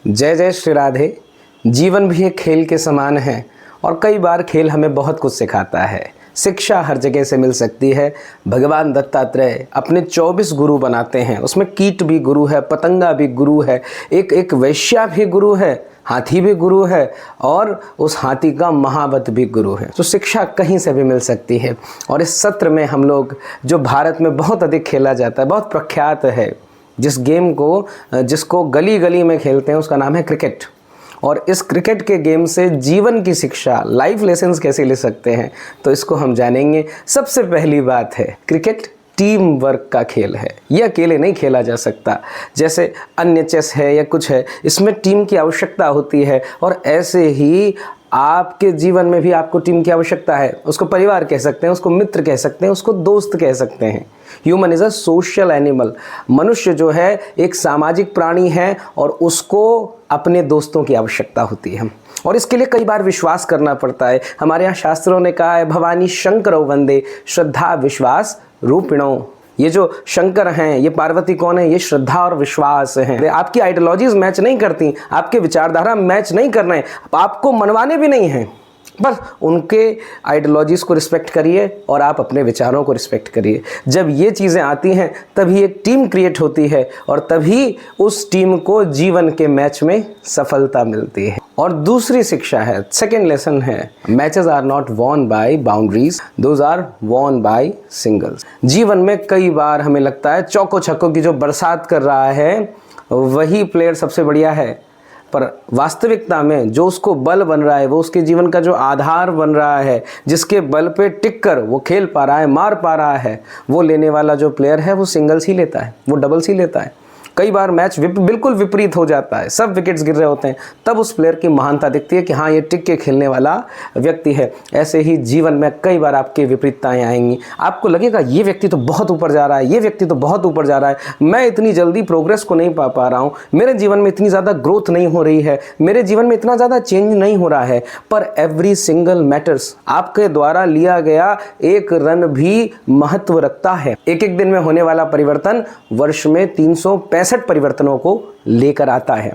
जय जय श्री राधे। जीवन भी एक खेल के समान है और कई बार खेल हमें बहुत कुछ सिखाता है। शिक्षा हर जगह से मिल सकती है। भगवान दत्तात्रेय अपने 24 गुरु बनाते हैं, उसमें कीट भी गुरु है, पतंगा भी गुरु है, एक वैश्या भी गुरु है, हाथी भी गुरु है और उस हाथी का महावत भी गुरु है। तो शिक्षा कहीं से भी मिल सकती है। और इस सत्र में हम लोग जो भारत में बहुत अधिक खेला जाता है, बहुत प्रख्यात है, जिस गेम को जिसको गली गली में खेलते हैं, उसका नाम है क्रिकेट। और इस क्रिकेट के गेम से जीवन की शिक्षा, लाइफ लेसन्स कैसे ले सकते हैं, तो इसको हम जानेंगे। सबसे पहली बात है, क्रिकेट टीम वर्क का खेल है। यह अकेले नहीं खेला जा सकता। जैसे अन्य चेस है या कुछ है, इसमें टीम की आवश्यकता होती है। और ऐसे ही आपके जीवन में भी आपको टीम की आवश्यकता है। उसको परिवार कह सकते हैं, उसको मित्र कह सकते हैं, उसको दोस्त कह सकते हैं। Human is a social animal. मनुष्य जो है एक सामाजिक प्राणी है और उसको अपने दोस्तों की आवश्यकता होती है। और इसके लिए कई बार विश्वास करना पड़ता है। हमारे यहाँ शास्त्रों ने कहा है, भवानी शंकरो वंदे श्रद्धा विश्वास रूपिणो। ये जो शंकर हैं, ये पार्वती कौन है? ये श्रद्धा और विश्वास हैं। आपकी आइडियोलॉजीज मैच नहीं करती, आपके विचारधारा मैच नहीं कर रहे हैं, आपको मनवाने भी नहीं हैं। बस उनके आइडियोलॉजीज को रिस्पेक्ट करिए और आप अपने विचारों को रिस्पेक्ट करिए। जब ये चीज़ें आती हैं तभी एक टीम क्रिएट होती है और तभी उस टीम को जीवन के मैच में सफलता मिलती है। और दूसरी शिक्षा है, सेकेंड लेसन है, matches are not won by boundaries, those are won by singles. जीवन में कई बार हमें लगता है चौको छक्कों की जो बरसात कर रहा है वही प्लेयर सबसे बढ़िया है, पर वास्तविकता में जो उसको बल बन रहा है, वो उसके जीवन का जो आधार बन रहा है, जिसके बल पे टिककर वो खेल पा रहा है, मार पा रहा है, वो लेने वाला जो प्लेयर है वो सिंगल्स ही लेता है, वो डबल्स ही लेता है। कई बार मैच बिल्कुल विपरीत हो जाता है, सब विकेट्स गिर रहे होते हैं, तब उस प्लेयर की महानता दिखती है कि हाँ, ये टिक के खेलने वाला व्यक्ति है। ऐसे ही जीवन में कई बार आपकी विपरीतताएं आएंगी। आपको लगेगा ये व्यक्ति तो बहुत ऊपर जा रहा है, ये व्यक्ति तो बहुत ऊपर जा रहा है, मैं इतनी जल्दी प्रोग्रेस को नहीं पा रहा हूँ, मेरे जीवन में इतनी ज़्यादा ग्रोथ नहीं हो रही है, मेरे जीवन में इतना ज़्यादा चेंज नहीं हो रहा है। पर एवरी सिंगल मैटर्स। आपके द्वारा लिया गया एक रन भी महत्व रखता है। एक एक दिन में होने वाला परिवर्तन वर्ष में 365 परिवर्तनों को लेकर आता है।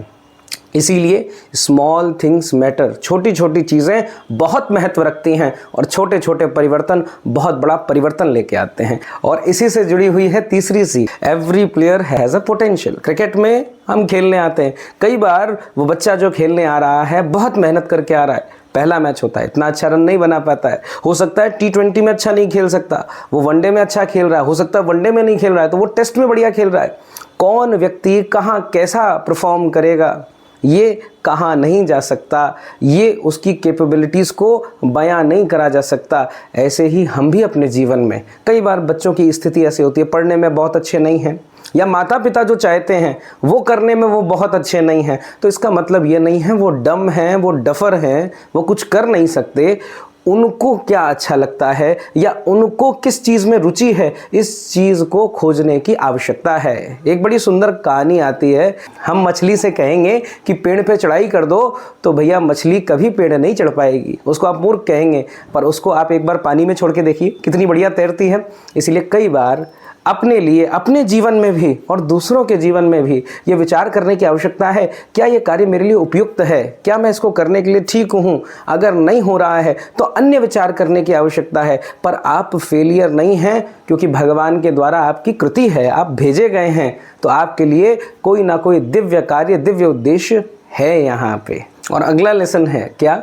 इसीलिए स्मॉल थिंग्स मैटर। छोटी छोटी चीज़ें बहुत महत्व रखती हैं और छोटे छोटे परिवर्तन बहुत बड़ा परिवर्तन लेके आते हैं। और इसी से जुड़ी हुई है तीसरी C, every player has a potential. Cricket में हम खेलने आते हैं, कई बार वो बच्चा जो खेलने आ रहा है बहुत मेहनत करके आ रहा है, पहला मैच होता है, इतना अच्छा रन नहीं बना पाता है, हो सकता है T20 में अच्छा नहीं खेल सकता, वो वनडे में अच्छा खेल रहा है, हो सकता है वनडे में नहीं खेल रहा है तो वो टेस्ट में बढ़िया खेल रहा है। कौन व्यक्ति कहाँ कैसा परफॉर्म करेगा ये कहाँ नहीं जा सकता, ये उसकी कैपेबिलिटीज़ को बयां नहीं करा जा सकता। ऐसे ही हम भी अपने जीवन में कई बार बच्चों की स्थिति ऐसी होती है, पढ़ने में बहुत अच्छे नहीं हैं या माता पिता जो चाहते हैं वो करने में वो बहुत अच्छे नहीं हैं, तो इसका मतलब ये नहीं है वो डम हैं, वो डफर हैं, वो कुछ कर नहीं सकते। उनको क्या अच्छा लगता है या उनको किस चीज़ में रुचि है, इस चीज़ को खोजने की आवश्यकता है। एक बड़ी सुंदर कहानी आती है, हम मछली से कहेंगे कि पेड़ पे चढ़ाई कर दो तो भैया मछली कभी पेड़ नहीं चढ़ पाएगी, उसको आप मूर्ख कहेंगे, पर उसको आप एक बार पानी में छोड़ के देखिए कितनी बढ़िया तैरती है। इसलिए कई बार अपने लिए, अपने जीवन में भी और दूसरों के जीवन में भी ये विचार करने की आवश्यकता है, क्या ये कार्य मेरे लिए उपयुक्त है, क्या मैं इसको करने के लिए ठीक हूँ। अगर नहीं हो रहा है तो अन्य विचार करने की आवश्यकता है। पर आप फेलियर नहीं हैं, क्योंकि भगवान के द्वारा आपकी कृति है, आप भेजे गए हैं, तो आपके लिए कोई ना कोई दिव्य कार्य, दिव्य उद्देश्य है यहाँ पे। और अगला लेसन है, क्या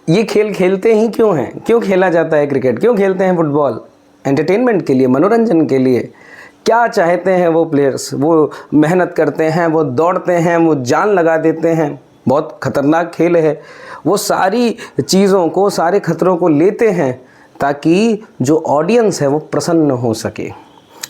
ये खेल खेलते ही क्यों हैं, क्यों खेला जाता है क्रिकेट, क्यों खेलते हैं फुटबॉल? एंटरटेनमेंट के लिए, मनोरंजन के लिए। क्या चाहते हैं वो प्लेयर्स? वो मेहनत करते हैं, वो दौड़ते हैं, वो जान लगा देते हैं, बहुत खतरनाक खेल है, वो सारी चीज़ों को, सारे खतरों को लेते हैं ताकि जो ऑडियंस है वो प्रसन्न हो सके।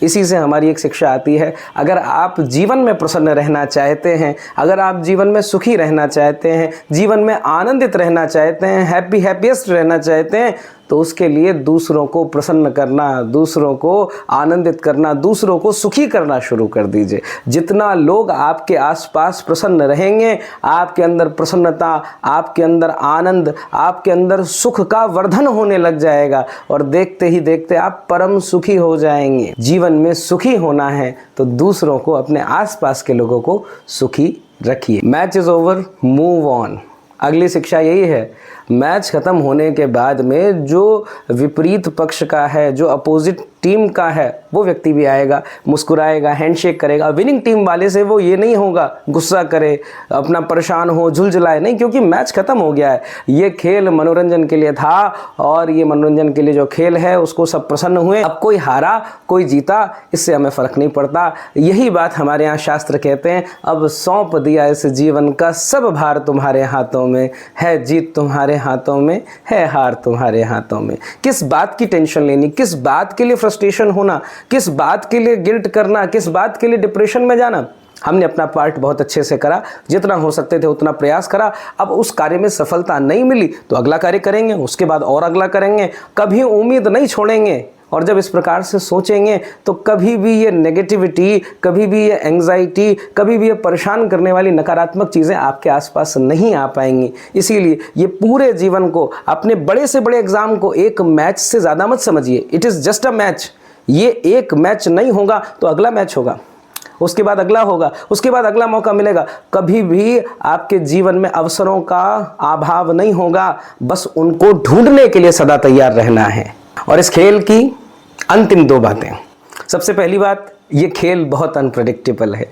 इसी से हमारी एक शिक्षा आती है, अगर आप जीवन में प्रसन्न रहना चाहते हैं, अगर आप जीवन में सुखी रहना चाहते हैं, जीवन में आनंदित रहना चाहते हैं, हैप्पीएस्ट रहना चाहते हैं, तो उसके लिए दूसरों को प्रसन्न करना, दूसरों को आनंदित करना, दूसरों को सुखी करना शुरू कर दीजिए। जितना लोग आपके आसपास प्रसन्न रहेंगे, आपके अंदर प्रसन्नता, आपके अंदर आनंद, आपके अंदर सुख का वर्धन होने लग जाएगा और देखते ही देखते आप परम सुखी हो जाएंगे। जीवन में सुखी होना है तो दूसरों को, अपने आसपास के लोगों को सुखी रखिए। Match is over, move on. अगली शिक्षा यही है, मैच ख़त्म होने के बाद में जो विपरीत पक्ष का है, जो अपोजिट टीम का है, वो व्यक्ति भी आएगा, मुस्कुराएगा, हैंडशेक करेगा। विनिंग टीम वाले से वो ये नहीं होगा गुस्सा करे, अपना परेशान हो, झुलझुलाए, नहीं, क्योंकि मैच ख़त्म हो गया है। ये खेल मनोरंजन के लिए था और ये मनोरंजन के लिए जो खेल है उसको सब प्रसन्न हुए। अब कोई हारा कोई जीता इससे हमें फ़र्क नहीं पड़ता। यही बात हमारे यहाँ शास्त्र कहते हैं, अब सौंप दिया इस जीवन का सब भार तुम्हारे हाथों में, है जीत तुम्हारे हाथों में, है हार तुम्हारे हाथों में। किस बात की टेंशन लेनी, किस बात के लिए फ्रस्ट्रेशन होना, किस बात के लिए गिल्ट करना, किस बात के लिए डिप्रेशन में जाना। हमने अपना पार्ट बहुत अच्छे से करा, जितना हो सकते थे उतना प्रयास करा। अब उस कार्य में सफलता नहीं मिली तो अगला कार्य करेंगे, उसके बाद और अगला करेंगे, कभी उम्मीद नहीं छोड़ेंगे। और जब इस प्रकार से सोचेंगे तो कभी भी ये नेगेटिविटी, कभी भी ये एंग्जाइटी, कभी भी ये परेशान करने वाली नकारात्मक चीज़ें आपके आसपास नहीं आ पाएंगी। इसीलिए ये पूरे जीवन को, अपने बड़े से बड़े एग्ज़ाम को एक मैच से ज़्यादा मत समझिए। It is just a match. ये एक मैच नहीं होगा तो अगला मैच होगा, उसके बाद अगला होगा, उसके बाद अगला मौका मिलेगा। कभी भी आपके जीवन में अवसरों का अभाव नहीं होगा, बस उनको ढूंढने के लिए सदा तैयार रहना है। और इस खेल की अंतिम 2 बातें। सबसे पहली बात, ये खेल बहुत अनप्रेडिक्टेबल है।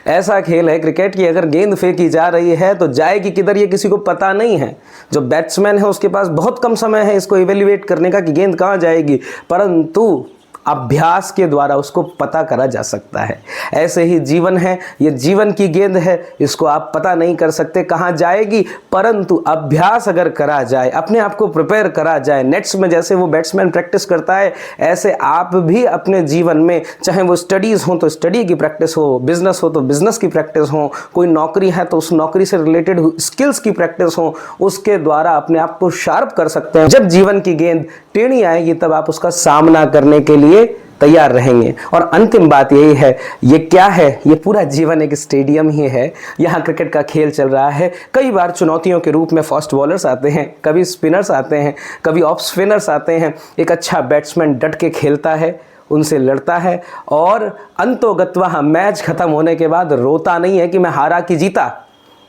ऐसा खेल है क्रिकेट की, अगर गेंद फेंकी जा रही है तो जाएगी किधर ये किसी को पता नहीं है। जो बैट्समैन है उसके पास बहुत कम समय है इसको इवेल्युएट करने का कि गेंद कहाँ जाएगी, परंतु अभ्यास के द्वारा उसको पता करा जा सकता है। ऐसे ही जीवन है, ये जीवन की गेंद है, इसको आप पता नहीं कर सकते कहाँ जाएगी, परंतु अभ्यास अगर करा जाए, अपने आप को प्रिपेयर करा जाए, नेट्स में जैसे वो बैट्समैन प्रैक्टिस करता है, ऐसे आप भी अपने जीवन में, चाहे वो स्टडीज़ हो तो स्टडी की प्रैक्टिस हो, बिजनेस हो तो बिजनेस की प्रैक्टिस हो, कोई नौकरी है तो उस नौकरी से रिलेटेड स्किल्स की प्रैक्टिस हो, उसके द्वारा अपने आप को शार्प कर सकते हैं। जब जीवन की गेंद टेढ़ी आएगी तब आप उसका सामना करने के लिए तैयार रहेंगे। और अंतिम बात यही है, ये क्या है, ये पूरा जीवन एक स्टेडियम ही है। यहाँ क्रिकेट का खेल चल रहा है। कई बार चुनौतियों के रूप में फास्ट बॉलर्स आते हैं, कभी स्पिनर्स आते हैं, कभी ऑफ स्पिनर्स आते हैं। एक अच्छा बैट्समैन डट के खेलता है, उनसे लड़ता है और अंतोगत्वा मैच खत्म होने के बाद रोता नहीं है कि मैं हारा कि जीता।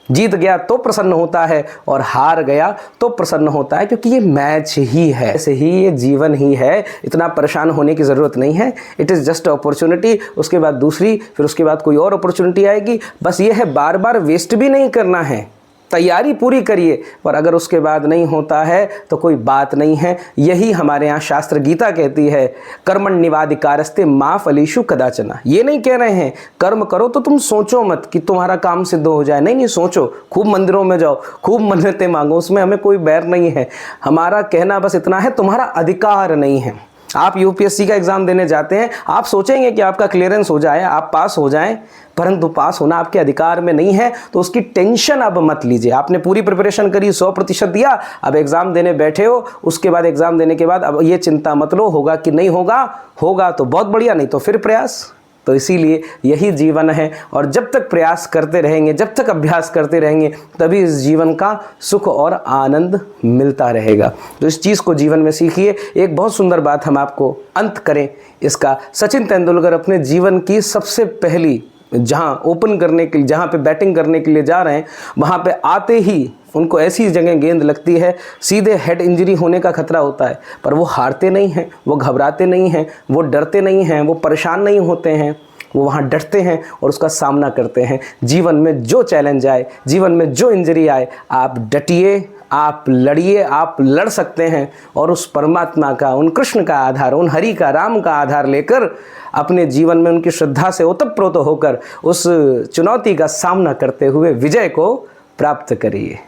जीत गया तो प्रसन्न होता है और हार गया तो प्रसन्न होता है, क्योंकि ये मैच ही है। ऐसे ही ये जीवन ही है, इतना परेशान होने की ज़रूरत नहीं है। इट इज़ जस्ट अपॉर्चुनिटी, उसके बाद दूसरी, फिर उसके बाद कोई और अपॉर्चुनिटी आएगी। बस ये है, बार बार वेस्ट भी नहीं करना है, तैयारी पूरी करिए। पर अगर उसके बाद नहीं होता है तो कोई बात नहीं है। यही हमारे यहाँ शास्त्र गीता कहती है, कर्मण्येवाधिकारस्ते मा फलेषु कदाचन। ये नहीं कह रहे हैं कर्म करो तो तुम सोचो मत कि तुम्हारा काम सिद्ध हो जाए, नहीं, सोचो, खूब मंदिरों में जाओ, खूब मन्नतें मांगो, उसमें हमें कोई बैर नहीं है। हमारा कहना बस इतना है, तुम्हारा अधिकार नहीं है। आप यूपीएससी का एग्ज़ाम देने जाते हैं, आप सोचेंगे कि आपका क्लियरेंस हो जाए, आप पास हो जाएं, परंतु पास होना आपके अधिकार में नहीं है, तो उसकी टेंशन अब मत लीजिए। आपने पूरी प्रिपरेशन करी, 100% दिया, अब एग्ज़ाम देने बैठे हो, उसके बाद एग्ज़ाम देने के बाद अब ये चिंता मत लो होगा कि नहीं होगा, होगा तो बहुत बढ़िया, नहीं तो फिर प्रयास। तो इसीलिए यही जीवन है, और जब तक प्रयास करते रहेंगे, जब तक अभ्यास करते रहेंगे, तभी इस जीवन का सुख और आनंद मिलता रहेगा। तो इस चीज़ को जीवन में सीखिए। एक बहुत सुंदर बात हम आपको अंत करें इसका, सचिन तेंदुलकर अपने जीवन की सबसे पहली, जहाँ ओपन करने के लिए, जहाँ पे बैटिंग करने के लिए जा रहे हैं, वहाँ पे आते ही उनको ऐसी जगह गेंद लगती है, सीधे हेड इंजरी होने का खतरा होता है, पर वो हारते नहीं हैं, वो घबराते नहीं हैं, वो डरते नहीं हैं, वो परेशान नहीं होते हैं, वो वहाँ डटते हैं और उसका सामना करते हैं। जीवन में जो चैलेंज आए, जीवन में जो इंजरी आए, आप डटिए, आप लड़िए, आप लड़ सकते हैं, और उस परमात्मा का, उन कृष्ण का आधार, उन हरि का, राम का आधार लेकर अपने जीवन में उनकी श्रद्धा से ओतप्रोत होकर उस चुनौती का सामना करते हुए विजय को प्राप्त करिए।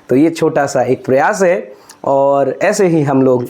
तो ये छोटा सा एक प्रयास है, और ऐसे ही हम लोग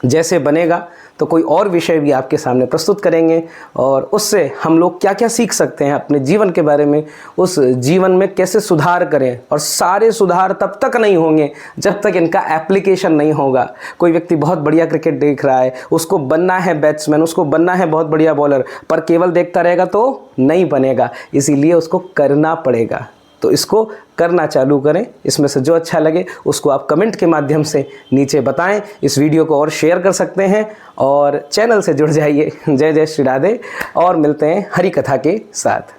जैसे बनेगा तो कोई और विषय भी आपके सामने प्रस्तुत करेंगे, और उससे हम लोग क्या क्या सीख सकते हैं अपने जीवन के बारे में, उस जीवन में कैसे सुधार करें। और सारे सुधार तब तक नहीं होंगे जब तक इनका एप्लीकेशन नहीं होगा। कोई व्यक्ति बहुत बढ़िया क्रिकेट देख रहा है, उसको बनना है बैट्समैन, उसको बनना है बहुत बढ़िया बॉलर, पर केवल देखता रहेगा तो नहीं बनेगा, इसीलिए उसको करना पड़ेगा। तो इसको करना चालू करें। इसमें से जो अच्छा लगे उसको आप कमेंट के माध्यम से नीचे बताएं। इस वीडियो को और शेयर कर सकते हैं, और चैनल से जुड़ जाइए। जय जय श्री राधे, और मिलते हैं हरि कथा के साथ।